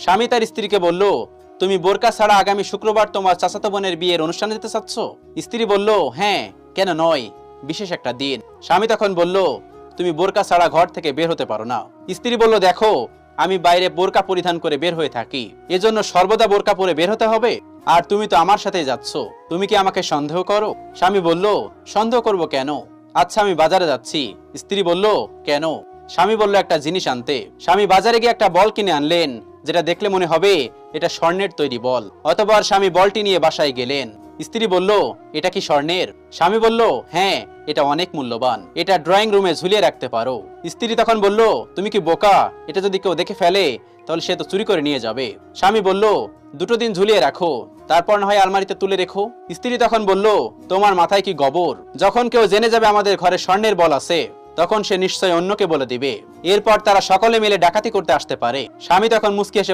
স্বামী তার স্ত্রীকে বলল, তুমি বোরকা ছাড়া আগামী শুক্রবার তোমার চাচাতো বোনের বিয়ের অনুষ্ঠানে যেতে চাচ্ছ? স্ত্রী বলল, হ্যাঁ, কেন নয়, বিশেষ একটা দিন। স্বামী তখন বলল, তুমি বোরকা ছাড়া ঘর থেকে বের হতে পারো না। স্ত্রী বলল, দেখো, আমি বাইরে বোরকা পরিধান করে বের হয়ে থাকি, এজন্য সর্বদা বোরকা পরে বের হতে হবে? আর তুমি তো আমার সাথে যাচ্ছ, তুমি কি আমাকে সন্দেহ করো? স্বামী বলল, সন্দেহ করব কেন? আচ্ছা, আমি বাজারে যাচ্ছি। স্ত্রী বলল, কেন? স্বামী বলল, একটা জিনিস আনতে। স্বামী বাজারে গিয়ে একটা বল কিনে আনলেন, যেটা দেখলে মনে হবে এটা স্বর্ণের তৈরি বল। অতঃপর স্বামী বলটি নিয়ে বাসায় গেলেন। স্ত্রী বলল, এটা কি স্বর্ণের? স্বামী বলল, হ্যাঁ, এটা অনেক মূল্যবান, এটা ড্রয়িং রুমে ঝুলিয়ে রাখতে পারো। স্ত্রী তখন বলল, তুমি কি বোকা? এটা যদি কেউ দেখে ফেলে তাহলে সে তো চুরি করে নিয়ে যাবে। স্বামী বলল, দুটো দিন ঝুলিয়ে রাখো, তারপর না হয় আলমারিতে তুলে রেখো। স্ত্রী তখন বলল, তোমার মাথায় কি গোবর? যখন কেউ জেনে যাবে আমাদের ঘরে স্বর্ণের বল আছে, তখন সে নিশ্চয় অন্যকে বলে দিবে, এরপর তারা সকলে মিলে ডাকাতি করতে আসতে পারে। স্বামী তখন মুচকি হেসে